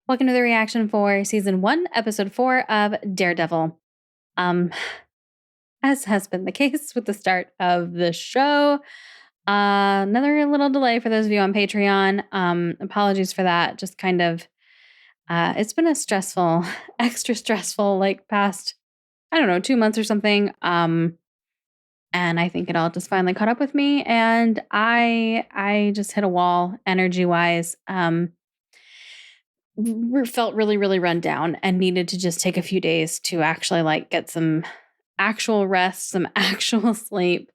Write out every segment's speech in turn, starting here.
Welcome to the reaction for season 1, episode 4 of Daredevil. As has been the case with the start of the show, another little delay for those of you on Patreon. Apologies for that. Just kind of, it's been a stressful, extra stressful, like past, 2 months or something. And I think it all just finally caught up with me, and I just hit a wall energy wise. Felt really, really run down and needed to just take a few days to actually like get some actual rest, some actual sleep,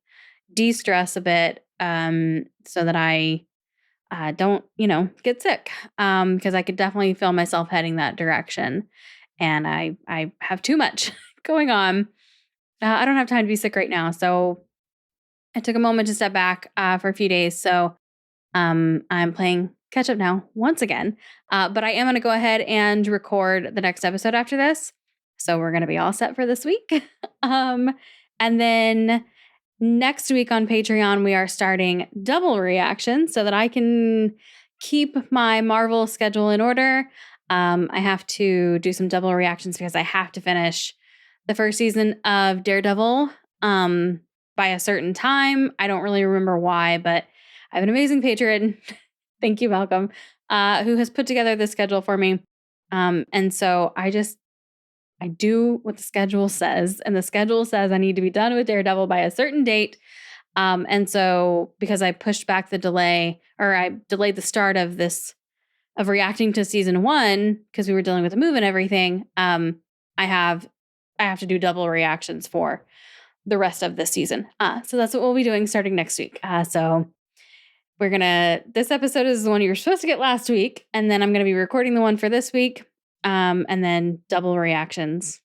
de-stress a bit, so that I don't, get sick. Because I could definitely feel myself heading that direction, and I have too much going on. I don't have time to be sick right now, so I took a moment to step back for a few days. So I'm playing catch up now once again, but I am going to go ahead and record the next episode after this. So we're going to be all set for this week. And then next week on Patreon, we are starting double reaction so that I can keep my Marvel schedule in order. I have to do some double reactions because I have to finish the first season of Daredevil by a certain time. I don't really remember why, but I have an amazing patron. Thank you, Malcolm, who has put together this schedule for me. And so I do what the schedule says. And the schedule says I need to be done with Daredevil by a certain date. And so because I pushed back the delay, or I delayed the start of reacting to season 1, because we were dealing with the move and everything, I have to do double reactions for the rest of this season. So that's what we'll be doing starting next week. So this episode is the one you were supposed to get last week, and then I'm going to be recording the one for this week, and then double reactions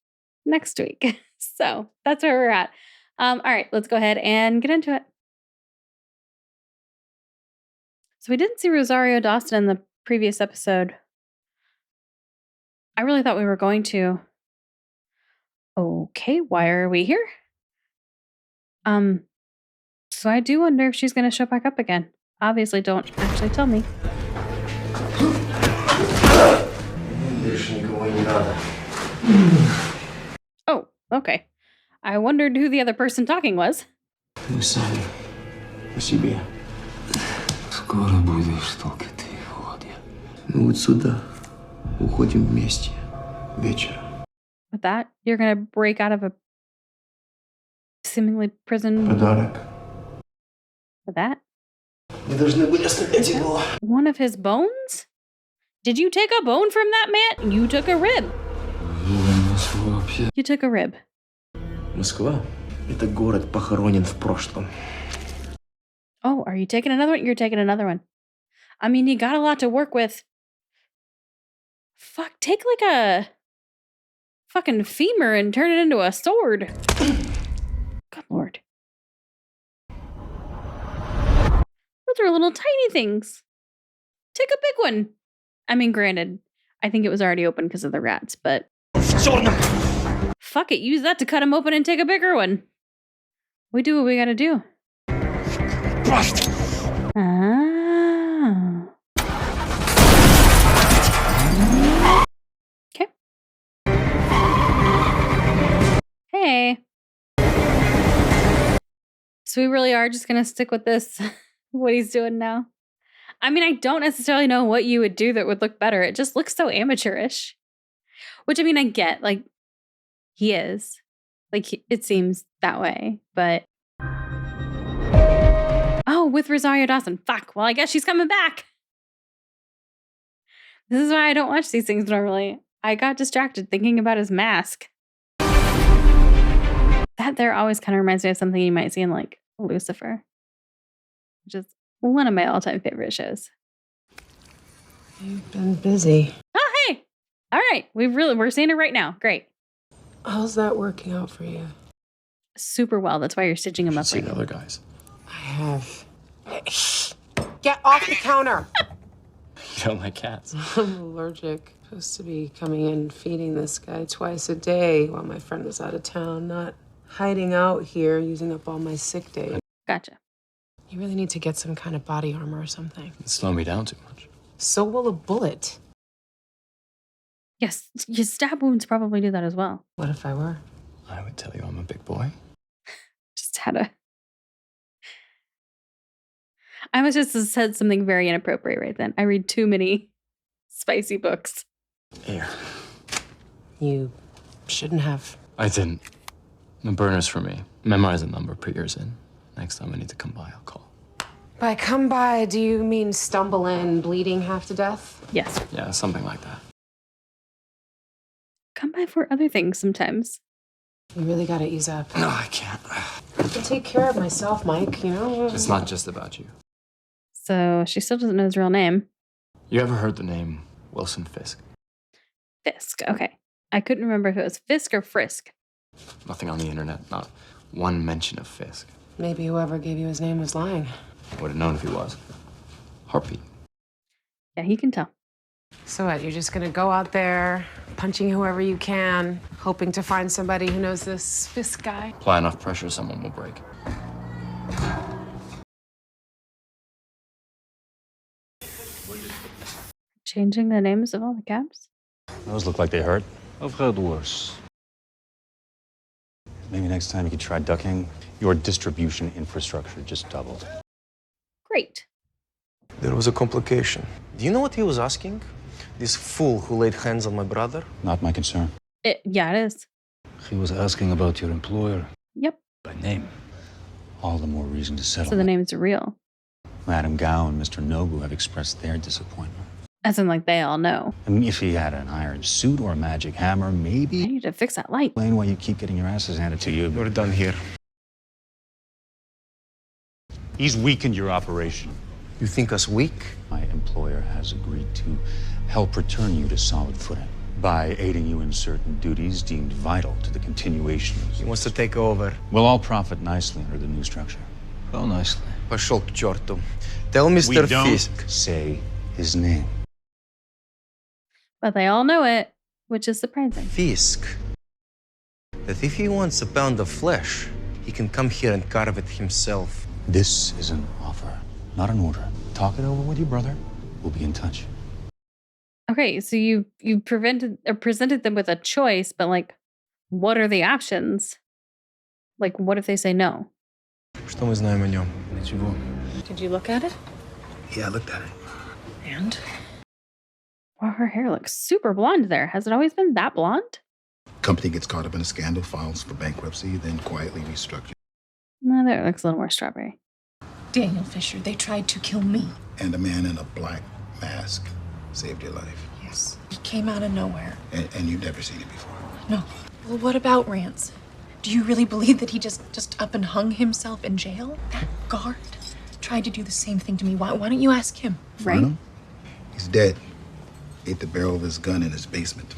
next week. So that's where we're at. All right, let's go ahead and get into it. So we didn't see Rosario Dawson in the previous episode. I really thought we were going to. Okay, why are we here? So I do wonder if she's going to show back up again. Obviously, don't actually tell me. Oh, okay. I wondered who the other person talking was. Мы сами по себе. Скоро будешь только ты, Володя. Мы вот сюда уходим вместе вечером. With that, you're gonna break out of a seemingly prison. Подарок. With that? Мы должны были оставлять его. One of his bones? Did you take a bone from that man? You took a rib. You took a rib. Москва – это город похоронен в прошлом. Oh, are you taking another one? You're taking another one. I mean, you got a lot to work with. Fuck, take like a fucking femur and turn it into a sword. Good Lord. Those are little tiny things. Take a big one. I mean, granted, I think it was already open because of the rats, but fuck it, use that to cut them open and take a bigger one. We do what we gotta do. Ah. Okay. Hey. So we really are just gonna stick with this, what he's doing now. I mean, I don't necessarily know what you would do that would look better. It just looks so amateurish. Which, I mean, I get, like, he is. Like, it seems that way, but... Oh, with Rosario Dawson. Fuck, well, I guess she's coming back. This is why I don't watch these things normally. I got distracted thinking about his mask. That there always kind of reminds me of something you might see in, like, Lucifer. Which is one of my all-time favorite shows. You've been busy. Oh, hey! All right, we're seeing it right now. Great. How's that working out for you? Super well. That's why you're stitching him up right now. Other guys. I have. Get off the counter! You don't like cats. I'm allergic. Supposed to be coming in feeding this guy twice a day while my friend was out of town, not hiding out here using up all my sick days. Gotcha. You really need to get some kind of body armor or something. It'd slow me down too much. So will a bullet. Yes, your stab wounds probably do that as well. What if I were? I would tell you I'm a big boy. Just had a. I must just have said something very inappropriate right then. I read too many spicy books. Here. You shouldn't have. I didn't. The burner's for me. Memorize a number, put yours in. Next time I need to come by, I'll call. By come by, do you mean stumble in, bleeding half to death? Yes. Yeah, something like that. Come by for other things sometimes. You really gotta ease up. No, I can't. I can take care of myself, Mike, you know? It's not just about you. So she still doesn't know his real name. You ever heard the name Wilson Fisk? Fisk. Okay. I couldn't remember if it was Fisk or Frisk. Nothing on the internet, not one mention of Fisk. Maybe whoever gave you his name was lying. I would have known if he was. Heartbeat. Yeah, he can tell. So what, you're just gonna go out there, punching whoever you can, hoping to find somebody who knows this Fisk guy? Apply enough pressure, someone will break. Changing the names of all the cabs? Those look like they hurt. I've heard worse. Maybe next time you could try ducking. Your distribution infrastructure just doubled. Great. There was a complication. Do you know what he was asking? This fool who laid hands on my brother? Not my concern. Yeah, it is. He was asking about your employer Yep. by name. All the more reason to settle. So the names are real. Madam Gao and Mr. Nobu have expressed their disappointment. As in, like, they all know. I mean, if he had an iron suit or a magic hammer, I maybe need to fix that light. explain why you keep getting your asses handed to you. We're done here. He's weakened your operation. You think us weak? My employer has agreed to help return you to solid footing by aiding you in certain duties deemed vital to the continuation. He wants to take over. We'll all profit nicely under the new structure. How nicely. Пошел к черту. Tell We Mr. don't Fisk. say his name. But they all know it, which is surprising. Fisk. That if he wants a pound of flesh, he can come here and carve it himself. This is an offer, not an order. Talk it over with your brother. We'll be in touch. Okay, so you presented them with a choice, but like, what are the options? Like, what if they say no? Что мы знаем о нем? Ничего. Did you look at it? Yeah, I looked at it. And? Wow, her hair looks super blonde there. Has it always been that blonde? Company gets caught up in a scandal, files for bankruptcy, then quietly restructured. No, that looks a little more strawberry. Daniel Fisher, they tried to kill me. And a man in a black mask saved your life. Yes. He came out of nowhere. And you've never seen it before. No. Well, what about Rance? Do you really believe that he just up and hung himself in jail? That guard tried to do the same thing to me. Why don't you ask him? Right? Venom? He's dead. Ate the barrel of his gun in his basement.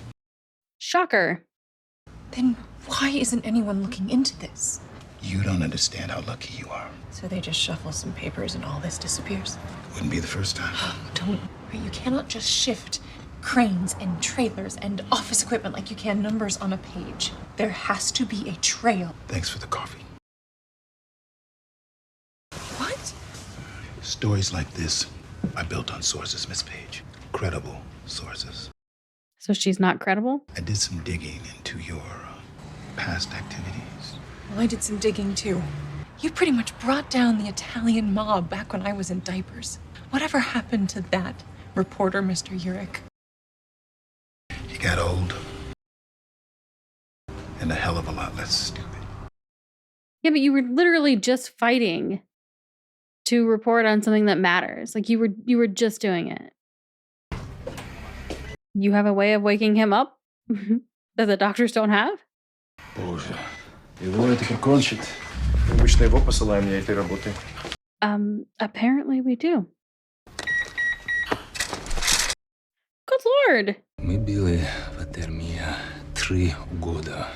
Shocker. Then why isn't anyone looking into this? You don't understand how lucky you are. So they just shuffle some papers and all this disappears? Wouldn't be the first time. Don't. You cannot just shift cranes and trailers and office equipment like you can numbers on a page. There has to be a trail. Thanks for the coffee. What? Stories like this are built on sources, Miss Page. Credible sources. So she's not credible? I did some digging into your past activities. Well, I did some digging too. You pretty much brought down the Italian mob back when I was in diapers. Whatever happened to that reporter, Mr. Urich? He got old. And a hell of a lot less stupid. Yeah, but you were literally just fighting to report on something that matters. Like you were just doing it. You have a way of waking him up that the doctors don't have? Боже, его это прикончит. Обычно его посылаем для этой работы. Apparently we do. Good lord. Мы били в Атермия 3 года.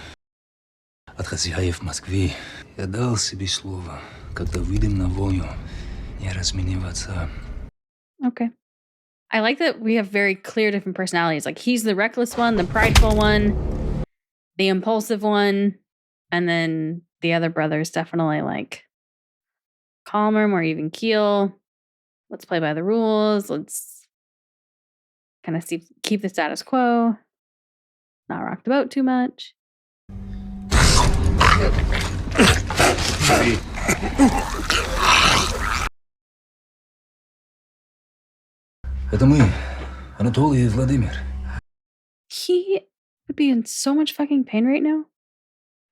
От хозяев в Москве я дал себе слово, когда выйдем на войну, не размениваться. Okay. I like that we have very clear different personalities. Like he's the reckless one, the prideful one, the impulsive one, and then the other brother's definitely like calmer, more even keel. Let's play by the rules. Let's kind of keep the status quo. not rock the boat too much. Это мы, Анатолий и Владимир. He would be in so much fucking pain right now.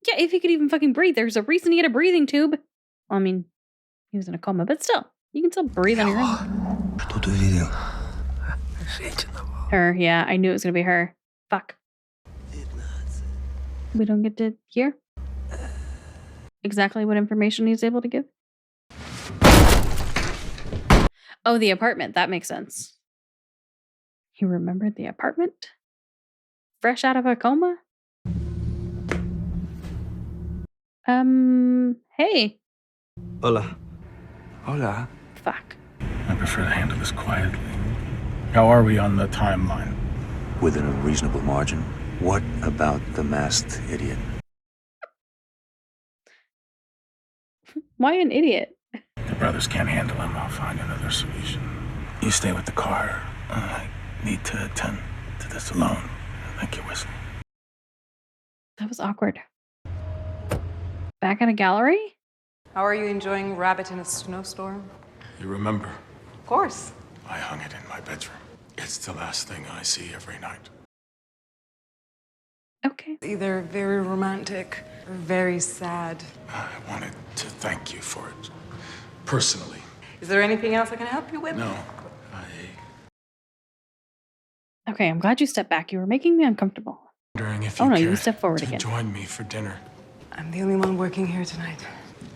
Yeah, if he could even fucking breathe. There's a reason he had a breathing tube. Well, I mean, he was in a coma, but still, you can still breathe on your own. Что ты видел? Her, yeah, I knew it was gonna be her. Fuck. We don't get to hear exactly what information he's able to give. Oh, the apartment. That makes sense. He remembered the apartment? Fresh out of a coma? Hey. Hola. Hola. Fuck. I prefer to handle this quietly. How are we on the timeline? Within a reasonable margin. What about the masked idiot? Why an idiot? The brothers can't handle him. I'll find another solution. You stay with the car. I need to attend to this alone. Thank you, Wesley. That was awkward. Back at a gallery? How are you enjoying Rabbit in a Snowstorm? You remember? Of course. I hung it in my bedroom. It's the last thing I see every night. Okay. Either very romantic or very sad. I wanted to thank you for it. Personally. Is there anything else I can help you with? No. Okay, I'm glad you stepped back. You were making me uncomfortable. Wondering if Oh no, you cared step forward to again. join me for dinner. I'm the only one working here tonight.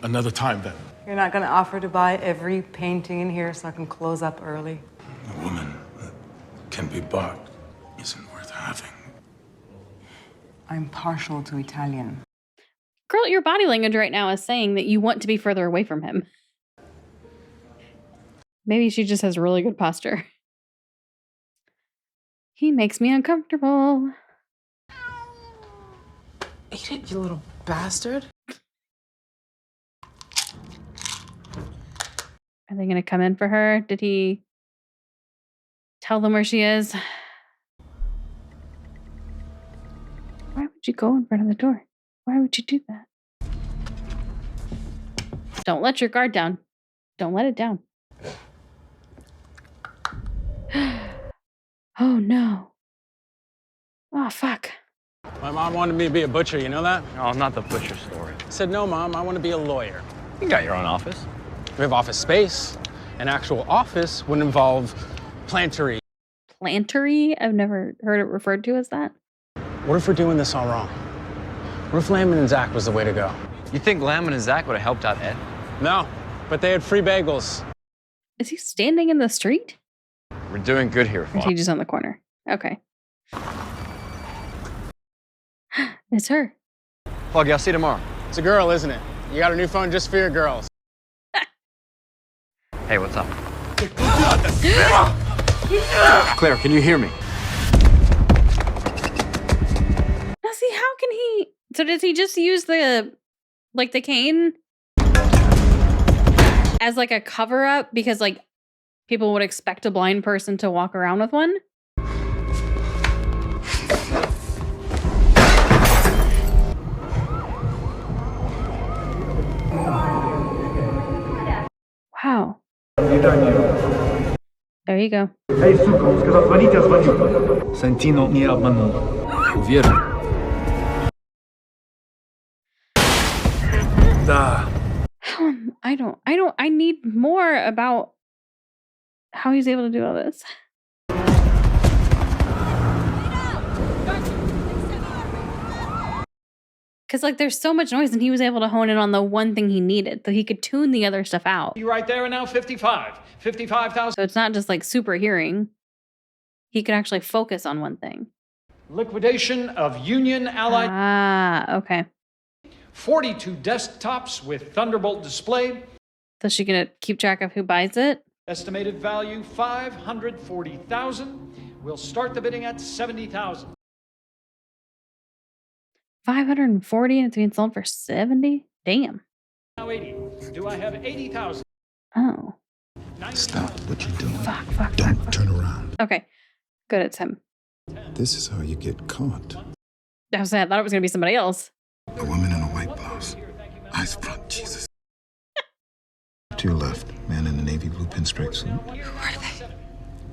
Another time, then. You're not going to offer to buy every painting in here so I can close up early? A woman that can be bought isn't worth having. I'm partial to Italian. Girl, your body language right now is saying that you want to be further away from him. Maybe she just has really good posture. He makes me uncomfortable. Eat it, you little bastard. Are they going to come in for her? Did he tell them where she is? Why would you go in front of the door? Why would you do that? Don't let your guard down. Don't let it down. Oh no. Oh fuck. My mom wanted me to be a butcher, you know that? No, not the butcher story. I said, no, Mom, I want to be a lawyer. You got your own office. We have office space. An actual office would involve plantery. Plantery? I've never heard it referred to as that. What if we're doing this all wrong? What if Lamon and Zach was the way to go? You think Lamon and Zach would have helped out Ed? No, but they had free bagels. Is he standing in the street? We're doing good here, Or is Fox. he just on the corner? Okay. It's her. Foggy, I'll see you tomorrow. It's a girl, isn't it? You got a new phone just for your girls. Hey, what's up? Claire, can you hear me? Now see, how can he... So does he just use the cane as like a cover up? Because like people would expect a blind person to walk around with one? Wow. There you go. Santino nie обманул. Уверен. Да. I need more about how he's able to do all this. Because like there's so much noise and he was able to hone in on the one thing he needed so he could tune the other stuff out. You right there and now 55,000. So it's not just like super hearing. He could actually focus on one thing. Liquidation of Union Allied. Ah, okay. 42 desktops with Thunderbolt display. So she gonna keep track of who buys it? Estimated value 540,000. We'll start the bidding at 70,000. 540 and it's being sold for 70? Damn. Now 80. Do I have 80,000? Oh. Stop what you're doing. Fuck. Don't turn around. Okay. Good, it's him. This is how you get caught. I thought it was going to be somebody else. A woman in a white blouse. Eyes front, Jesus. To your left, man in a navy blue pinstripe suit. Who are they?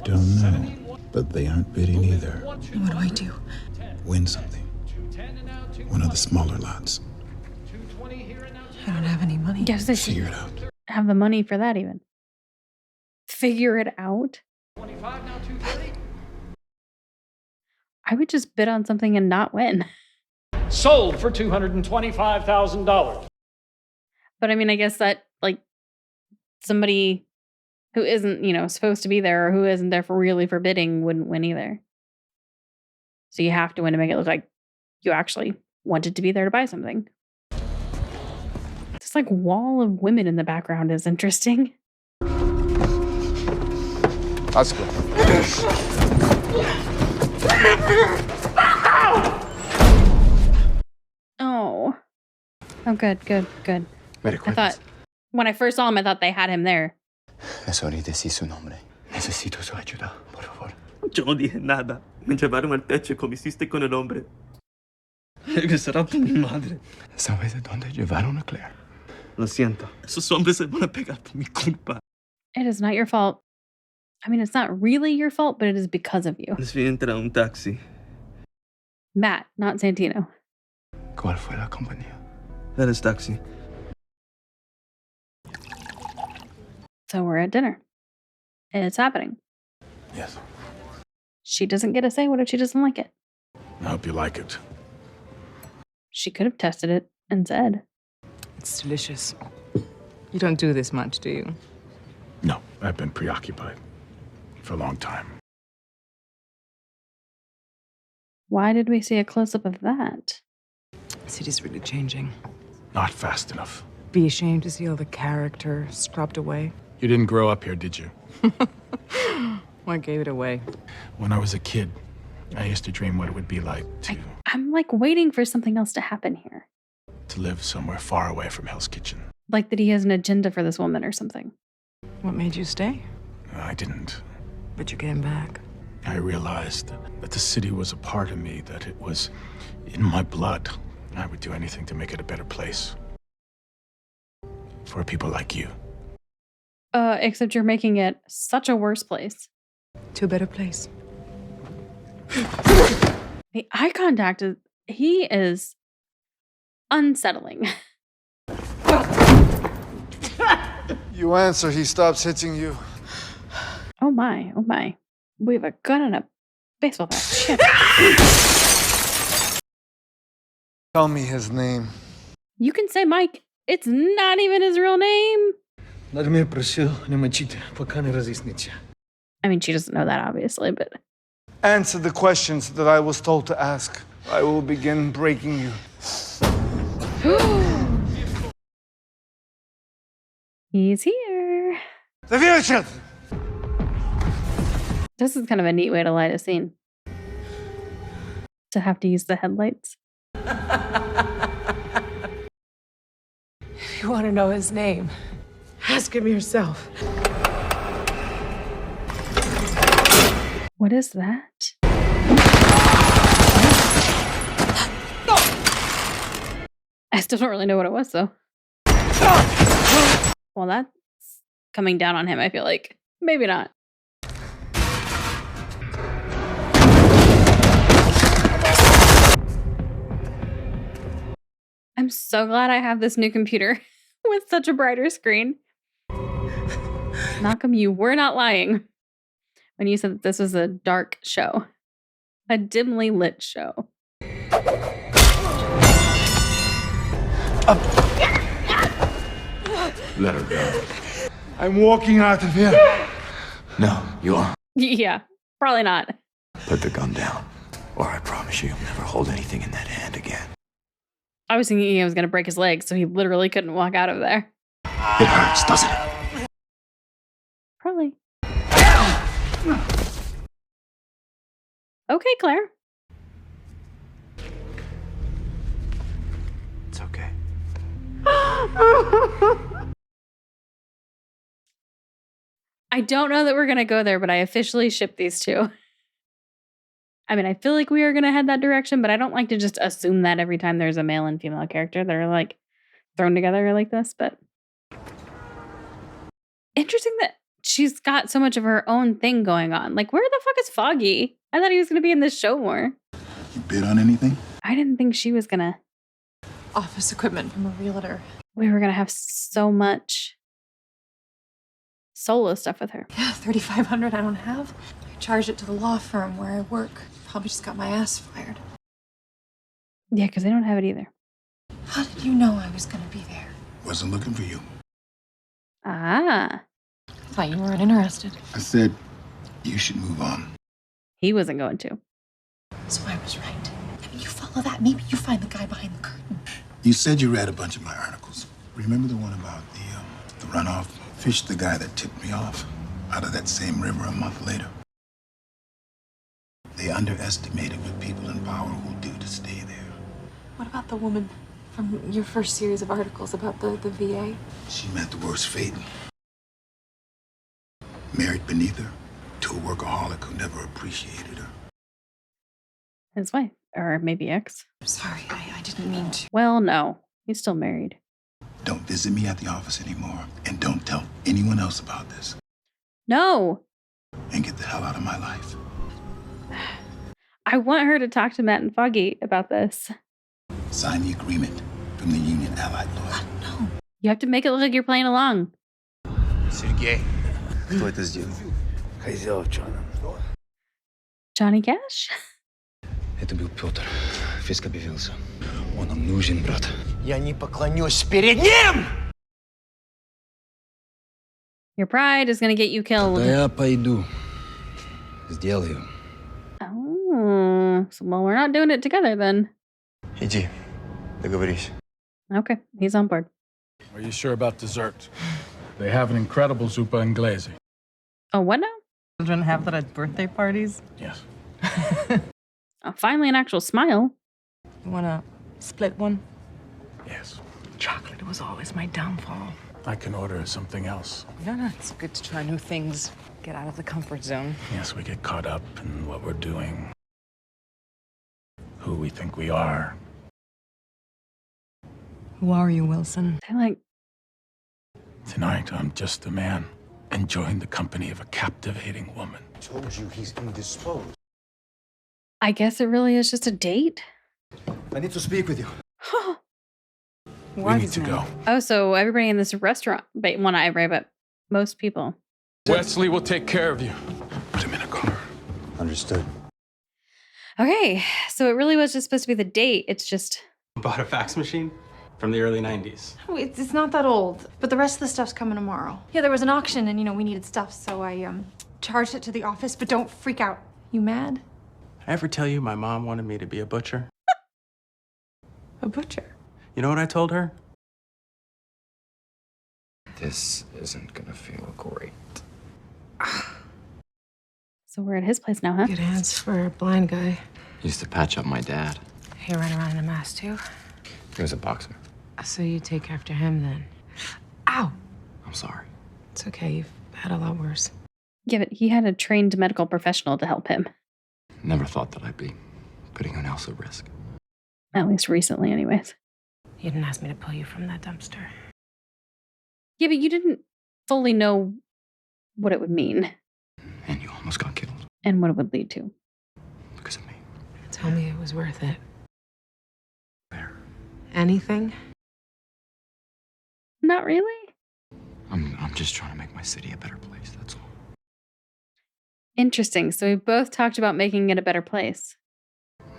Don't know, but they aren't bidding either. What do I do? Win something. One of the smaller lots. I don't have any money. Yes, they Figure it out. have the money for that even. Figure it out. I would just bid on something and not win. Sold for $225,000. But I mean, I guess that like somebody who isn't, supposed to be there or who isn't there for really for bidding wouldn't win either. So you have to win to make it look like you actually wanted to be there to buy something. This like wall of women in the background is interesting. Let's go. Oh, good. Very I thought when I first saw him, I thought they had him there. S.H.I.E.L.D, decí su nombre. Necesito su ayuda, por favor. Yo no dije nada. Me llevaron al techo como hiciste con el hombre. Regresará por mi madre. ¿Sabes de dónde llevaron a Claire? Lo siento. Esos hombres se van a pegar por mi culpa. It is not your fault. I mean, it's not really your fault, but it is because of you. Les vi entrar a un taxi. Matt, not Santino. ¿Cuál fue la compañía? Eres taxi. So we're at dinner. And it's happening. Yes. She doesn't get to say what if she doesn't like it. I hope you like it. She could have tested it and said. It's delicious. You don't do this much, do you? No, I've been preoccupied for a long time. Why did we see a close-up of that? The city's really changing. Not fast enough. Be ashamed to see all the character scrubbed away. You didn't grow up here, did you? What gave it away? When I was a kid, I used to dream what it would be like I'm like waiting for something else to happen here. to live somewhere far away from Hell's Kitchen. Like that he has an agenda for this woman or something. What made you stay? I didn't. But you came back. I realized that the city was a part of me, that it was in my blood. I would do anything to make it a better place. For people like you. Except you're making it such a worse place. To a better place. The eye contact he is unsettling. You answer, he stops hitting you. Oh my. We have a gun and a baseball bat. Shit. Tell me his name. You can say Mike. It's not even his real name. Vladimir просил не мочить, пока не разъясните. I mean, she doesn't know that, obviously, but... Answer the questions that I was told to ask. I will begin breaking you. He's here. The future! This is kind of a neat way to light a scene. To have to use the headlights. If you want to know his name, ask him yourself. What is that? I still don't really know what it was, though. Well, that's coming down on him, I feel like. Maybe not. I'm so glad I have this new computer with such a brighter screen. Malcolm, you were not lying when you said that this was a dark show. A dimly lit show. Let her go. I'm walking out of here. No, you are. Yeah, probably not. Put the gun down, or I promise you, you'll never hold anything in that hand again. I was thinking he was going to break his leg, so he literally couldn't walk out of there. It hurts, doesn't it? Probably. Okay, Claire. It's okay. I don't know that we're going to go there, but I officially ship these two. I mean, I feel like we are going to head that direction, but I don't like to just assume that every time there's a male and female character that are like thrown together like this. But interesting that she's got so much of her own thing going on. Like, where the fuck is Foggy? I thought he was going to be in this show more. You bid on anything? I didn't think she was going to. Office equipment from a realtor. We were going to have so much solo stuff with her. Yeah, $3,500 I don't have. I charged it to the law firm where I work. Probably just got my ass fired. Yeah, because they don't have it either. How did you know I was going to be there? Wasn't looking for you. Ah. Thought you weren't interested. I said you should move on. He wasn't going to. So I was right. I mean, you follow that. Maybe you find the guy behind the curtain. You said you read a bunch of my articles. Remember the one about the runoff? Fished the guy that tipped me off out of that same river a month later. They underestimated what people in power will do to stay there. What about the woman from your first series of articles about the VA? She met the worst fate. Married beneath her to a workaholic who never appreciated her. His wife. Or maybe ex. Sorry, I didn't mean to. Well, no. He's still married. Don't visit me at the office anymore. And don't tell anyone else about this. No. And get the hell out of my life. I want her to talk to Matt and Foggy about this. Sign the agreement from the union allied lawyer. No. You have to make it look like you're playing along. Сергей, кто это сделал? Хозяев, Johnny Cash? Это был Петр. Фиск объявился. Он нам нужен, брат. Я не поклонюсь перед ним! Your pride is going to get you killed. Да я пойду. Сделаю. Oh, so, well, we're not doing it together then. Иди, договорись. Okay, he's on board. Are you sure about dessert? They have an incredible zuppa inglese. Oh, what now? Children have that at birthday parties. Yes. Oh, finally, an actual smile. You want to split one? Yes. Chocolate was always my downfall. I can order something else. No, it's good to try new things. Get out of the comfort zone. Yes, we get caught up in what we're doing, who we think we are. Who are you, Wilson? They're like, Tonight, I'm just a man enjoying the company of a captivating woman. Told you he's indisposed. I guess it really is just a date. I need to speak with you. We need to go. Oh, so everybody in this restaurant, but well, not everybody, but most people. Wesley will take care of you. Put him in a car. Understood. Okay, so it really was just supposed to be the date. It's just... Bought a fax machine from the early 90s. Oh, it's not that old, but the rest of the stuff's coming tomorrow. Yeah, there was an auction and, we needed stuff, so I charged it to the office, but don't freak out. You mad? Did I ever tell you my mom wanted me to be a butcher? A butcher? You know what I told her? This isn't gonna feel great. So we're at his place now, huh? Good hands for a blind guy. Used to patch up my dad. He ran around in a mask, too? He was a boxer. So you take after him, then. Ow! I'm sorry. It's okay. You've had a lot worse. Yeah, but he had a trained medical professional to help him. Never thought that I'd be putting anyone else at risk. At least recently, anyways. You didn't ask me to pull you from that dumpster. Yeah, but you didn't fully know what it would mean. And you almost got killed. And what it would lead to. Because of me. Tell me it was worth it. There. Anything? Not really. I'm just trying to make my city a better place, that's all. Interesting. So we both talked about making it a better place.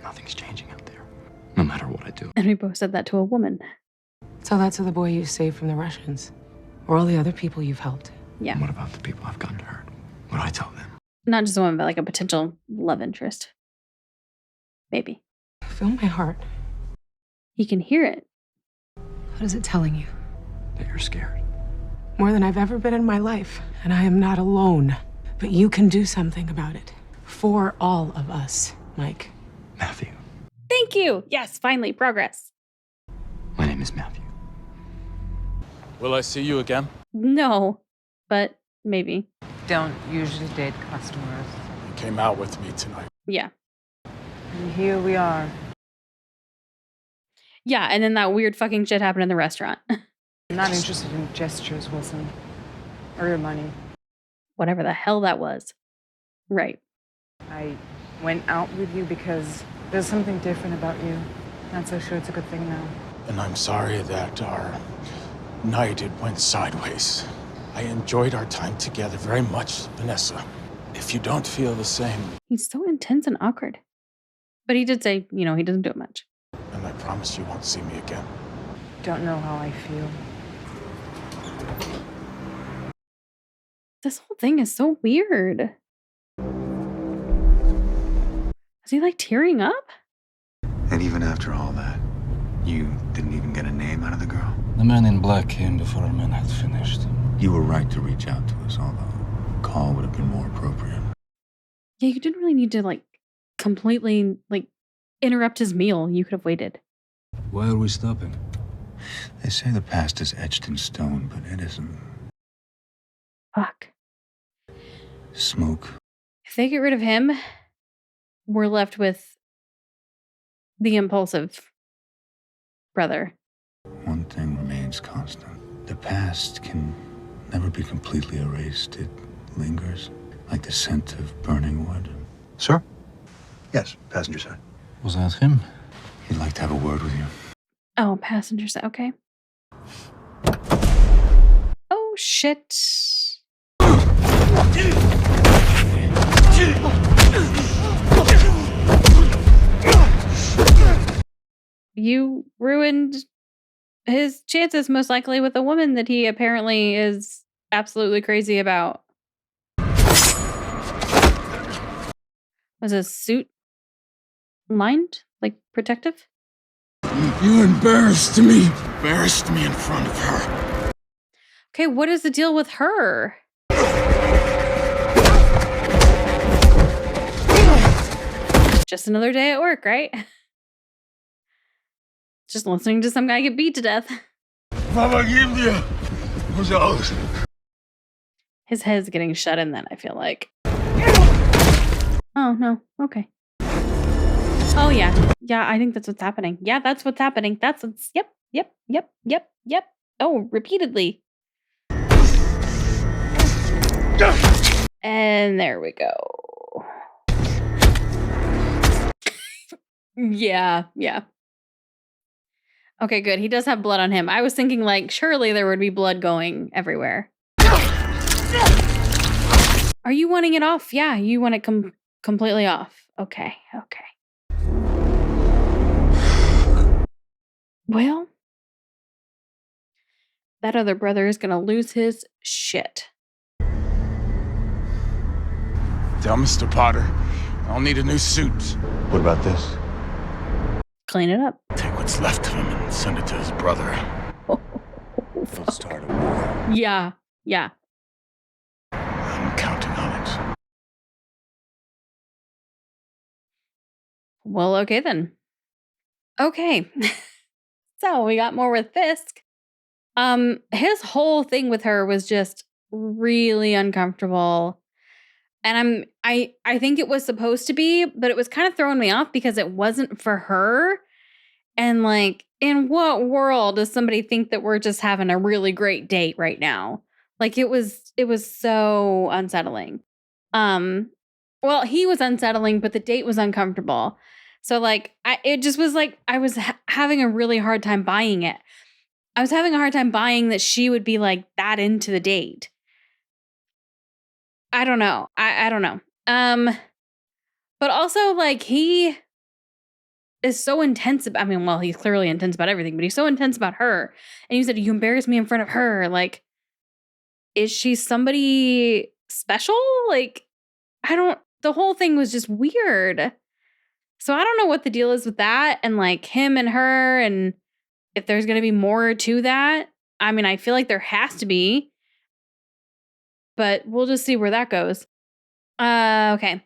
Nothing's changing out there. No matter what I do. And we both said that to a woman. Tell that to the boy you saved from the Russians. Or all the other people you've helped. Yeah. And what about the people I've gotten to hurt? What do I tell them? Not just a woman, but like a potential love interest. Maybe. Feel my heart. He can hear it. What is it telling you? That you're scared. More than I've ever been in my life. And I am not alone. But you can do something about it. For all of us, Mike. Matthew. Thank you. Yes, finally, progress. My name is Matthew. Will I see you again? No, but maybe. Don't usually date customers. You came out with me tonight. Yeah. And here we are. Yeah, and then that weird fucking shit happened in the restaurant. I'm not interested in gestures, Wilson. Or your money. Whatever the hell that was. Right. I went out with you because there's something different about you. Not so sure it's a good thing now. And I'm sorry that our night it went sideways. I enjoyed our time together very much, Vanessa. If you don't feel the same. He's so intense and awkward. But he did say, he doesn't do it much. And I promise you won't see me again. Don't know how I feel. This whole thing is so weird. Is he like tearing up? And even after all that, you didn't even get a name out of the girl? The man in black came before our men had finished. You were right to reach out to us, although a call would have been more appropriate. Yeah, you didn't really need to completely interrupt his meal. You could have waited. Why are we stopping? They say the past is etched in stone, but it isn't. Fuck. Smoke. If they get rid of him, we're left with the impulsive brother. One thing remains constant. The past can never be completely erased. It lingers, like the scent of burning wood. Sir? Yes, passenger side. Was that him? He'd like to have a word with you. Oh, passenger side. Okay. Oh, shit. You ruined his chances, most likely, with a woman that he apparently is absolutely crazy about. Was his suit lined? Protective? You embarrassed me. Embarrassed me in front of her. Okay, what is the deal with her? Just another day at work, right? Just listening to some guy get beat to death. His head's getting shut in then, I feel like. Oh, no. Okay. Oh, yeah. Yeah, I think that's what's happening. Yeah, that's what's happening. That's what's... Yep. Oh, repeatedly. And there we go. Yeah. Okay, good. He does have blood on him. I was thinking, surely there would be blood going everywhere. Are you wanting it off? Yeah, you want it completely off. Okay. Well, that other brother is gonna lose his shit. Tell Mr. Potter, I'll need a new suit. What about this? Clean it up. Take what's left of him and send it to his brother. They'll start a war. Yeah. I'm counting on it. Well, okay then. Okay. So we got more with Fisk. His whole thing with her was just really uncomfortable. And I think it was supposed to be, but it was kind of throwing me off because it wasn't for her. And in what world does somebody think that we're just having a really great date right now? It was so unsettling. Well, he was unsettling, but the date was uncomfortable. So it just was I was having a really hard time buying it. I was having a hard time buying that she would be that into the date. I don't know. I don't know. But also he is so intense. He's clearly intense about everything, but he's so intense about her. And you said, you embarrassed me in front of her. Is she somebody special? The whole thing was just weird. So I don't know what the deal is with that and him and her and if there's going to be more to that. I feel like there has to be, but we'll just see where that goes. Okay.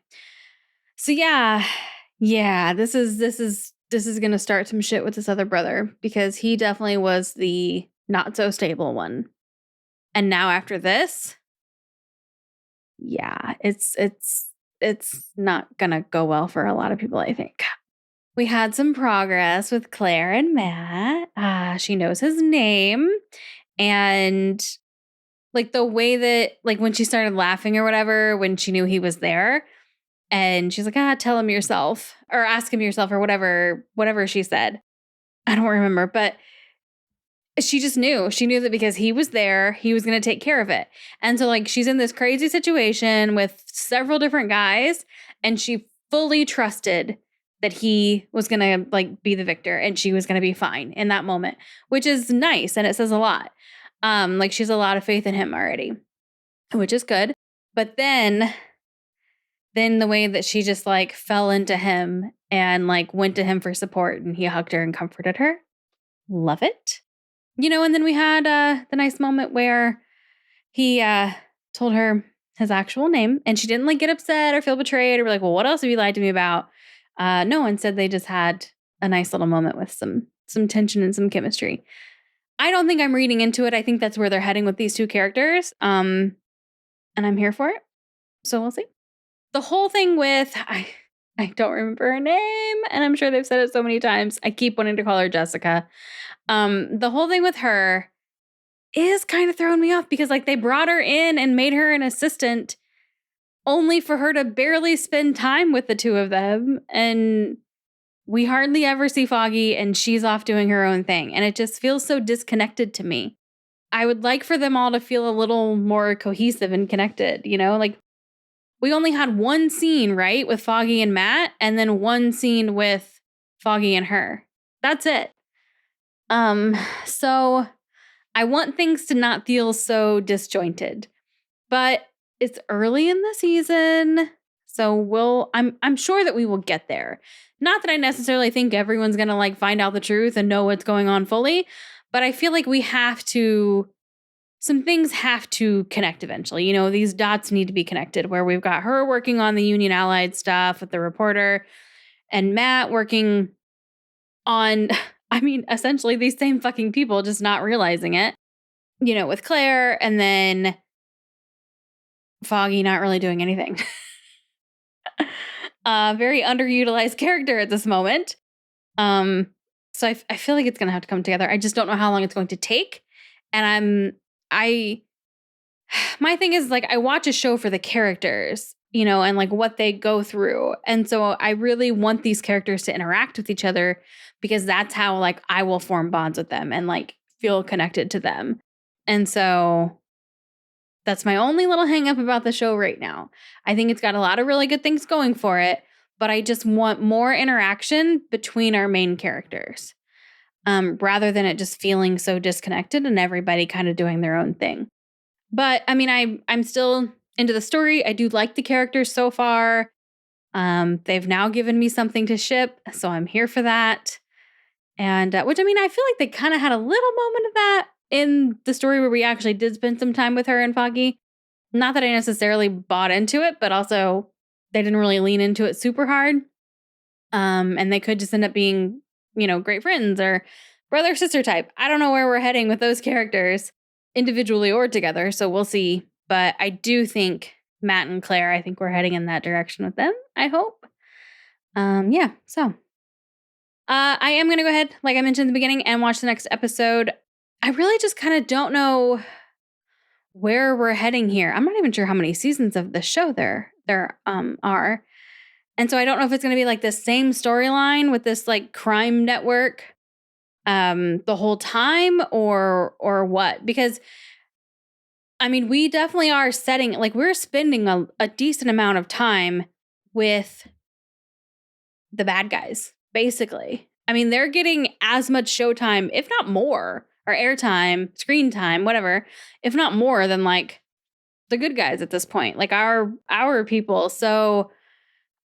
So yeah, this is going to start some shit with this other brother because he definitely was the not so stable one. And now after this, yeah, it's not gonna go well for a lot of people, I think. we had some progress with Claire and Matt. She knows his name. And like the way that, like when she started laughing or whatever, when she knew he was there, and she's like, tell him yourself or ask him yourself or whatever she said. I don't remember, but she just knew. She knew that because he was there, he was going to take care of it. And so like she's in this crazy situation with several different guys, and she fully trusted that he was going to like be the victor and she was going to be fine in that moment, which is nice. And it says a lot. Like she's a lot of faith in him already, which is good. But then the way that she just like fell into him and like went to him for support, and he hugged her and comforted her. Love it. And then we had the nice moment where he told her his actual name, and she didn't like get upset or feel betrayed or be like, well, what else have you lied to me about? No, instead they just had a nice little moment with some tension and some chemistry. I don't think I'm reading into it. I think that's where they're heading with these two characters. And I'm here for it. So we'll see. The whole thing with, I don't remember her name, and I'm sure they've said it so many times. I keep wanting to call her Jessica. The whole thing with her is kind of throwing me off because like they brought her in and made her an assistant only for her to barely spend time with the two of them. And we hardly ever see Foggy, and she's off doing her own thing. And it just feels so disconnected to me. I would like for them all to feel a little more cohesive and connected, like we only had one scene, right, with Foggy and Matt, and then one scene with Foggy and her. That's it. So I want things to not feel so disjointed, but it's early in the season. So I'm sure that we will get there. Not that I necessarily think everyone's going to like find out the truth and know what's going on fully, but I feel like some things have to connect eventually. These dots need to be connected where we've got her working on the Union Allied stuff with the reporter and Matt working on, essentially these same fucking people, just not realizing it, with Claire, and then Foggy not really doing anything. Very underutilized character at this moment. So I feel like it's going to have to come together. I just don't know how long it's going to take. And my thing is like, I watch a show for the characters, and like what they go through. And so I really want these characters to interact with each other because that's how like I will form bonds with them and like feel connected to them. And so that's my only little hang up about the show right now. I think it's got a lot of really good things going for it, but I just want more interaction between our main characters. Rather than it just feeling so disconnected and everybody kind of doing their own thing. But I'm still into the story. I do like the characters so far. They've now given me something to ship, so I'm here for that. And which I feel like they kind of had a little moment of that in the story where we actually did spend some time with her and Foggy. Not that I necessarily bought into it, but also they didn't really lean into it super hard. And they could just end up being, great friends or brother-sister type. I don't know where we're heading with those characters individually or together, so we'll see. But I do think Matt and Claire, I think we're heading in that direction with them, I hope. So I am going to go ahead, like I mentioned in the beginning, and watch the next episode. I really just kind of don't know where we're heading here. I'm not even sure how many seasons of the show there are. And so I don't know if it's going to be like the same storyline with this like crime network the whole time or what, because we definitely are setting, like we're spending a decent amount of time with the bad guys, basically. They're getting as much showtime, if not more, or airtime, screen time, whatever, if not more than like the good guys at this point, like our people. So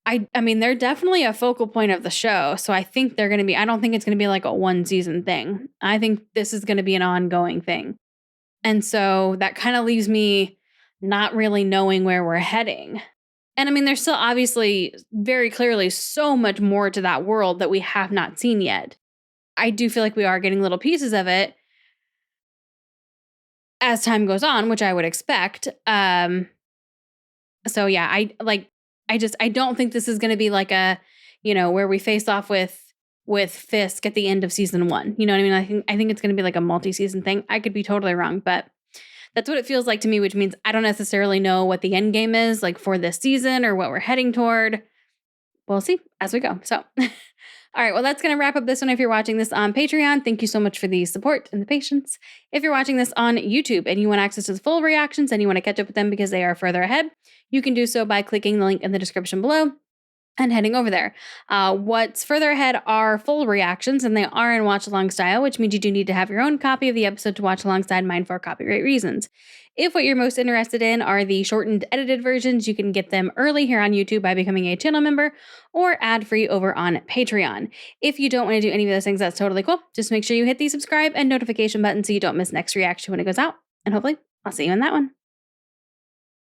they're definitely a focal point of the show. So I think they're going to be, I don't think it's going to be like a one season thing. I think this is going to be an ongoing thing. And so that kind of leaves me not really knowing where we're heading. And there's still obviously very clearly so much more to that world that we have not seen yet. I do feel like we are getting little pieces of it as time goes on, which I would expect. So yeah, I don't think this is going to be like a, where we face off with with Fisk at the end of season 1. You know what I mean? I think it's going to be like a multi-season thing. I could be totally wrong, but that's what it feels like to me, which means I don't necessarily know what the end game is like for this season or what we're heading toward. We'll see as we go. So, all right, well, that's going to wrap up this one. If you're watching this on Patreon, thank you so much for the support and the patience. If you're watching this on YouTube and you want access to the full reactions and you want to catch up with them because they are further ahead, you can do so by clicking the link in the description below and heading over there. What's further ahead are full reactions, and they are in watch along style, which means you do need to have your own copy of the episode to watch alongside mine for copyright reasons. If what you're most interested in are the shortened, edited versions, you can get them early here on YouTube by becoming a channel member or ad-free over on Patreon. If you don't want to do any of those things, that's totally cool. Just make sure you hit the subscribe and notification button so you don't miss next reaction when it goes out. And hopefully, I'll see you in that one.